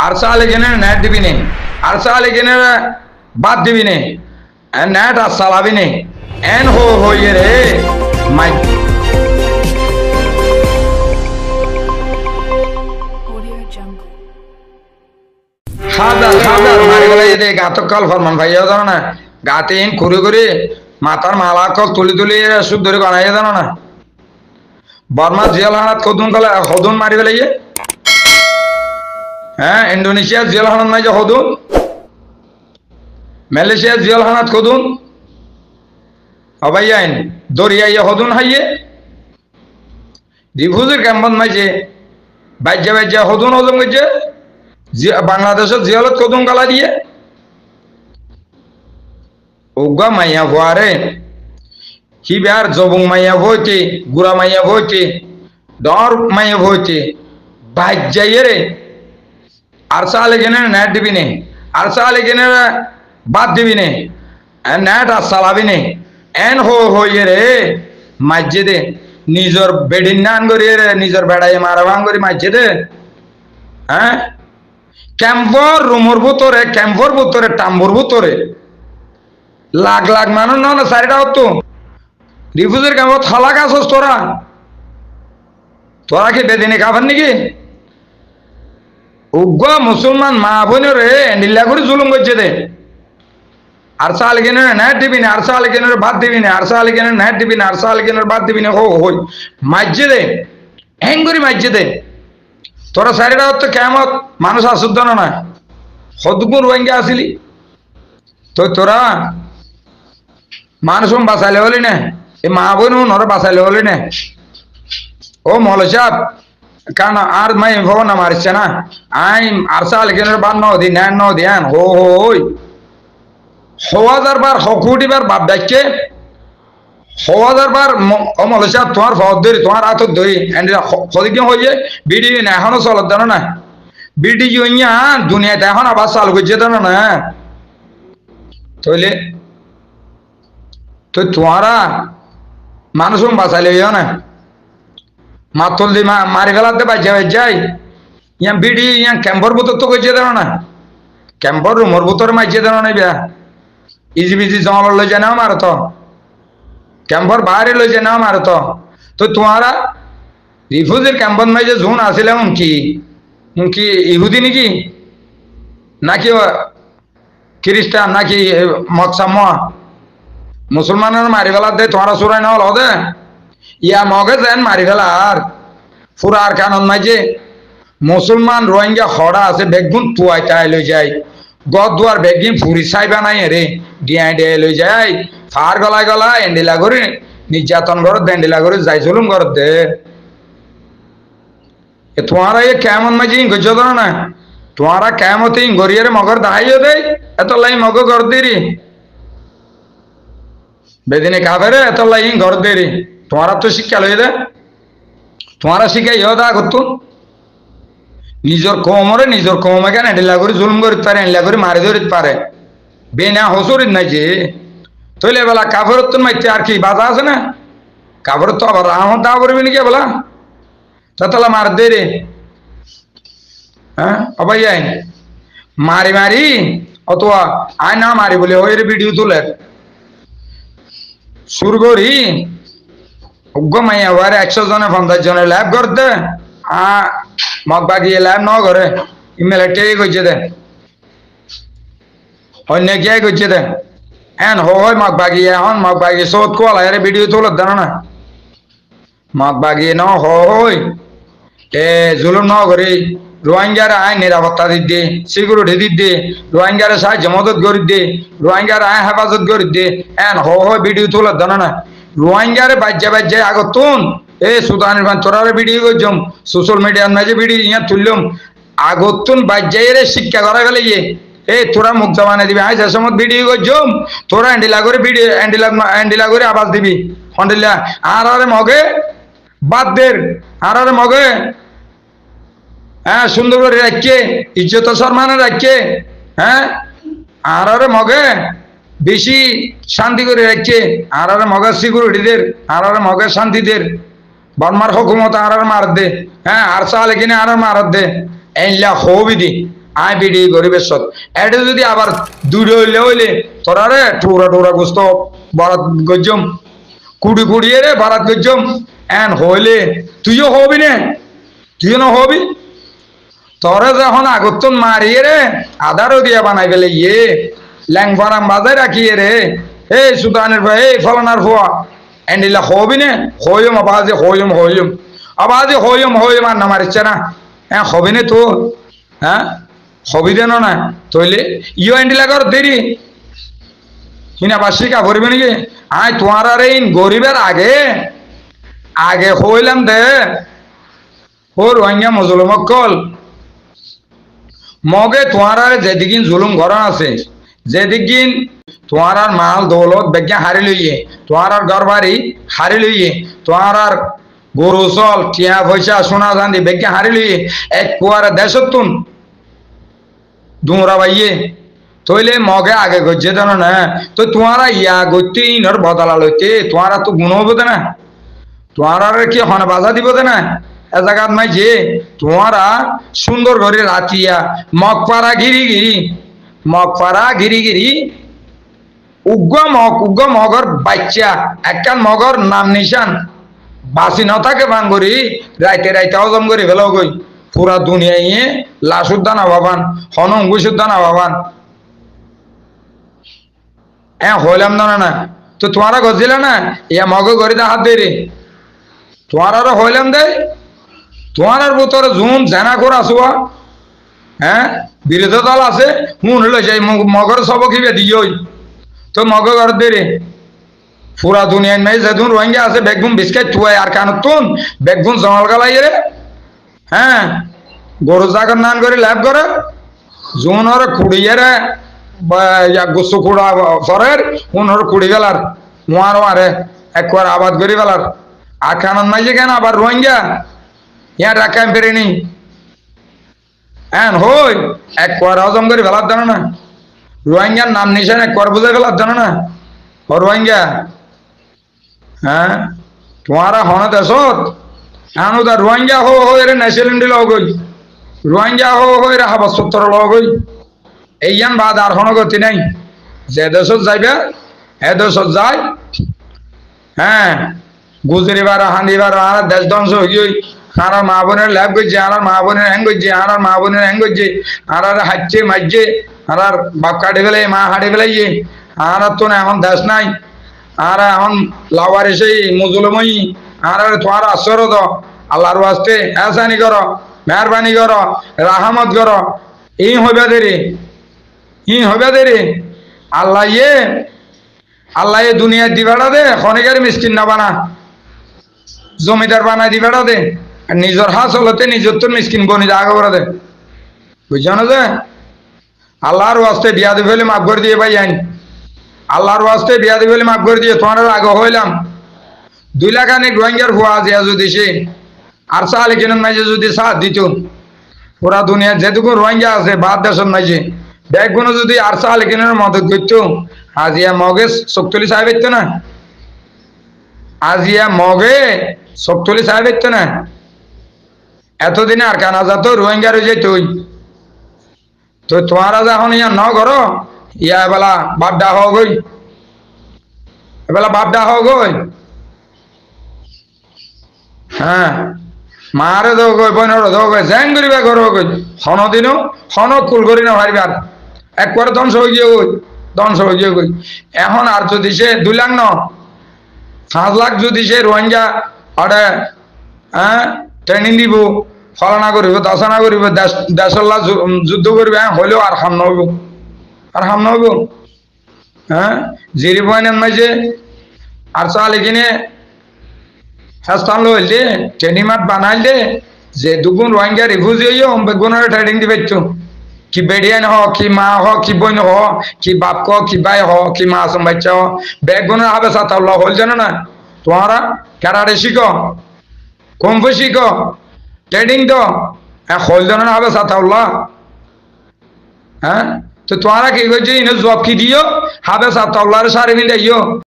আর সালে কিনে নেট দিবি নে আর সালে কিনে বাদ দিবি নে নেট আর চালাবি নে এন হইয়ে রে মাই হাজার হাজার মারি গেলে এদের গাতক কাল ফরমান ভাইয়া জানো না গাতে ইন করে করে মাথার মালা কল তুলি তুলি সুদ ধরে বানাইয়া জানো না বর্মা জিয়াল হানাত কদুন কালে হদুন মারি গেলে হ্যাঁ ইন্দোনেশিয়া জিয়াল হানাত নাই যে হদুন মালয়েশিয়া জিয়াল হানাত কদুন অবাই আইন দরিয়া হদুন হাইয়ে রিফুজের ক্যাম্পন মাইছে বাইজা বাইজা হদুন হজম করছে বাংলাদেশের জিয়ালত কদম গালা দিয়ে ওগা মাইয়া ভুয়ারে হিবার জবং মাইয়া ভইতে গুড়া মাইয়া ভইতে ডর মাইয়া ভইতে বাইজাইয়ে রে আর সালে কেনে নেট দিবি নে আর সালে কেনে বাদ দিবি নে নেট আর চালাবি নে এন হইয়ে রে মাইজে দে নিজের বেডিন নান করিয়ে রে নিজের বেড়াই মারাবাং করি মাইজে দে হ্যাঁ ক্যাম্পর রুমর ভিতরে ক্যাম্পর ভিতরে টাম্বুর ভিতরে লাখ লাখ মানুষ না চারিটা হতো রিফিউজির ক্যাম্পত হালাক আসস তোরা তোরা কি বেদিনে কাফার নাকি উগ্র মুসলমান মা বোনের এন্ডিল্লা করে জুলুম করছে দে আর সাল কেন নেট দিবি না আর সাল কেন বাদ দিবি না আর সাল কেন নেট দিবি না আর সাল কেন বাদ দিবি না হই মাইজে দে হ্যাং করে মাইজে দে তোরা চারিটা হতো কেমত মানুষ আসুদ্ধ না সদগুণ রোহিঙ্গা আসিলি তো তোরা মানুষ বাঁচাইলে হলি না এই মা বোন ওরা বাঁচাইলে হলি না ও মৌল সাহেব কারণ আর মাই ভবন মারিছে না আইন আর সাল কেন বাদ নদী নেন নদী আন হই 1000 বার হকুটিবার বাপ দেখছে 1000 বার অমল সাহেব তোমার ফদ ধরি তোমার হাতত ধরি সদিকে হয়ে বিডি না এখনো চলত জানো না বিডি ইয়া দুনিয়াতে এখন আবার চালু করছে জানো না তইলে তো তোমারা মানুষ বাঁচাইলে না মাতল দি মারি ফেলাতে বাজা যাই ইয়া বিডি ইয়া ক্যাম্পর ভিতর তো করছে জানো না ক্যাম্পর রুমর ভিতর মাইছে জানো না বিয়া ইজি বিজি জমা লই যায় না আমার তো ক্যাম্পর বাইরে লই যায় না আমার তো তোমারা রিফিউজির ক্যাম্পন মাই যে জোন আসলে কি ইহুদি নাকি নাকি খ্রিস্টান নাকি মৎসাম মুসলমানের মারি ফেলার দে তোমারা চুরাই না হল দে ইয়া মগে যেন মারি ফেলার ফুরার কানন মাই যে মুসলমান রোহিঙ্গা হড়া আছে বেগুন তুয়াই তাই লই যায় গদ দুয়ার বেগিন ফুরি চাইবা নাই রে ডিয়াই ডিয়াই লই যায় ফার গলায় গলায় এন্ডিলা করে নির্যাতন ঘর দেন্ডিলা করে যাই চলুম ঘর দে তোমারা ये কেমন মাঝি গজ ধর না তোমারা কেমতে গরিয়ারে মগর দাহাইও দে এত লাই মগ ঘর দেরি বেদিনে কাফেরে এত লাই ঘর দেরি তোমারা তো শিক্ষা লই দে তোমারা শিখাই দা করতো নিজের কমরে কেন এন্ডিলা করে জুলুম করতে পারে এন্ডিলা করে মারি ধরিতে পারে বেনা হসরিত নাই যে তৈলে বেলা কাফেরত মাইতে আর কি বাধা আছে না কাফেরত আবার রাহত দা করবি নাকি বলা তাতলা মার দে রে হ্যাঁ অবাই আইন মারি মারি অথবা আয় না মারি বলে ওই ভিডিও তুলে শুরু করি মাইয়া ওয়ারে 100 জনে 50 জনে ল্যাব করতে মগ বাগিয়ে ল্যাব ন করে ইমেল টেকে করছে দে অন্য কে করছে দে এন হয় মগ বাগিয়ে এখন মগ বাগিয়ে সৌদ কোয়ালা এর ভিডিও তুলে দেন না মগ বাগিয়ে ন হয় জুলুম ন করে রোহিঙ্গার আইন নিরাপত্তা দিতে সিকিউরিটি দিতে রোহিঙ্গার সাহায্য মদত করে দে রোহিঙ্গার আইন হেফাজত করে দে এন হয় ভিডিও তুলে দেন না রোহিঙ্গার বাজ্যা আগতুন সুদানের তোরারে ভিডিও করছম সোশ্যাল মিডিয়ার মাঝে ভিডিও ইয়া তুললাম আগতুন বাজ্যাইরে শিক্ষা করা গেলে তোরা মুখ জমানে দিবি আই সে সময় ভিডিও করছম তোরা এন্ডিলা করে ভিডিও এন্ডিলা করে আওয়াজ দিবি হন্ডিলা আর মগে বাদ দের আর মগে হ্যাঁ সুন্দর করে রাখছে ইজ্জত সম্মানে রাখছে হ্যাঁ আর মগে বেশি শান্তি করে রাখছে আর মগে সিকিউরিটিদের আর মগে শান্তিদের বর্মার হুকুমত আর মার দে হ্যাঁ আর চালে কিনে আর মার দে এনলা হবি দি আই বিডি গরিবের সত এটা যদি আবার দূরে হইলে হইলে তোরা রে টুরা টুরা গোস্ত বারাত গজ্জম কুড়ি কুড়িয়ে রে বারাত গজ্জম এন হইলে তুইও হবি না, তুইও না হবি। তোরে যখন আগতন মারিয়ে রে আধারও দিয়া বানাই ফেলে ইয়ে ল্যাং ফারাম বাজায় রাখিয়ে রে এই সুদানের ভাই এই ফলানার ফোয়া এন্ডিলা হবি না হইম আবাজে হইম হইম আবাজে হইম হইম আর না মারিচ্ছে না হ্যাঁ হবি না তো হ্যাঁ হবি দেন না তইলে ইও এন্ডিলা কর দেরি হিনা বাসি কা করবে নাকি আয় তোমার আর এই গরিবের আগে আগে হইলাম দে ও রোহিঙ্গা মুসলমান মগে তোমার যেদিকিন জুলুম ঘরন আছে যেদিকিন তোমার মাল দৌলত বেগে হারি লইয়ে তোমার ঘর বাড়ি হারি লইয়ে তোমার গরু চল টিয়া পয়সা সোনা চাঁদি বেগে হারি লইয়ে এক কুয়ারে দেশতুন দুমরা বাইয়ে তইলে মগে আগে গজ্জে দেন না তো তোমার ইয়া গতি ইনর বদলা লইতে তোমার তো গুণ হবো না তোমার কি হন বাধা দিব না এ জায়গাত মাই যে তোমারা সুন্দর করে রাতিয়া মগপাড়া গিরি গিরি উগ্র মগর বাচ্চা একখান মগর নাম নিশান বাসি ন থাকে ভাঙ্গরি রাইতে রাইতে হজম করে ফেলো গই পুরা দুনিয়া ইয়ে লাশ উদ্যান আবাবান হন অঙ্গুশ উদ্যান আবাবান হ্যাঁ হইলাম না না তো তোমারা গজিল না ইয়া মগ গড়িতে হাত দে রে তোমার হইলাম দে তোমার ভিতরে জুন জানা করে আসুয়া হ্যাঁ বিরোধী দল আছে হুন হইল যাই মগর সব কিবে দিই তো মগ ঘর দে রে পুরা দুনিয়ায় নাই যেদিন রোহিঙ্গা আছে বেগুন বিস্কাট থুয়াই আর কান তুন বেগুন জমাল গালাই রে হ্যাঁ গরু জাগর নান করে লাভ করে জুনর কুড়িয়ে রে গুসু কুড়া ফরের হুনর কুড়ি গেলার মোয়ার মারে একবার আবাদ করি গেলার আর কানন নাই যে কেন আবার রোহিঙ্গা ইয়া রাখাম পেরেনি হ্যাঁ হই একবার হজম করে ফেলার জানো না রোহিঙ্গার নাম নিশান একবার বুঝে ফেলার জানো না ও রোহিঙ্গা হ্যাঁ তোমারা হন দেশত আনু দা রোহিঙ্গা হো এর ন্যাশনালিটি লগ হই রোহিঙ্গা হো এর হাবাস সত্তর লগ হই এইয়ান বাদ আর হন গতি নাই যে দেশত যাইবে এ দেশত যায় হ্যাঁ গুজরিবার হান্দিবার আর দেশ ধ্বংস হই আর মা বোনের ল্যাব করছে আর মা বোনের হ্যাং করছে আর মা বোনের হ্যাং করছে আর হাঁটছে মারছে আর বাপ কাটে ফেলে মা হাঁটে ফেলাইছে আর তো না এখন দেশ নাই আর এখন লাওয়ার এসে মুজুলমই আর তোমার আশ্চর্য তো আল্লাহর ওয়াস্তে এহসানি করো মেহরবানি করো রাহমত করো ই হবে দেরি আল্লাহ দুনিয়া দিবাড়া দে খনিকার মিসকিন না বানা জমিদার বানাই দিবাড়া দে আর নিজের হাত চলতে নিজের তো মিসকিন বনি আগে করে দে বুঝছো না যে আল্লাহর ওয়াস্তে বিয়া দি ফেলে মাফ করে দিয়ে ভাই আইন আল্লাহর ওয়াস্তে বিয়া দি ফেলে মাফ করে দিয়ে তোমার আগে হইলাম 2 লাখ আনে রোহিঙ্গার ফুয়া আছে যদি সে আর সালে কেন মাঝে যদি সাথ দিত পুরা দুনিয়া যেটুকু রোহিঙ্গা আছে বাদ দেশের মাঝে ব্যাগগুলো যদি আর সালে কেন মদত করতো আজিয়া মগে 46 সাহেব হইতো না আজিয়া মগে 46 সাহেব হইতো না এতদিনে আর কানা যাত রোহিঙ্গা রয়ে যেত তো তোমারা যখন ইয়া ন করো ইয়া এবেলা বাপডা হোক এবেলা বাপডা হোক হ্যাঁ মারে দো গই বোনের দো গই জ্যাং করিবা করো গই হন দিনও হন কুল করি না ভাইবার একবার ধ্বংস হয়ে গিয়ে গই এখন আর যদি সে 2 লাখ ন 5 লাখ যদি সে রোহিঙ্গা আরে হ্যাঁ ট্রেনিং দিব ফলানা করিব দশানা করিব দেশল্লা যুদ্ধ করবে হইলেও আর হাম নইব হ্যাঁ জিরি বয়নের মাঝে আর চালে কিনে হাসপাতাল হইলে ট্রেনিং মাঠ বানাইল দে যে দুগুণ রোহিঙ্গা রিফিউজি হইও বেগুনের ট্রেনিং দিবে কি বেডিয়ান হ কি মা হ কি বোন হ কি বাপ ক কি ভাই হ কি মা আসম বাচ্চা হ বেগুনের হবে সাতাল্লাহ হল জানো না তোমারা ক্যারারে শিখো কম্ফু শিখো ট্রেনিং তো হল জানো না হবে সাতাল্লাহ হ্যাঁ তো তোমারা কি করছো জব কি দিও হবে সাতাল্লাহ সারি মিলে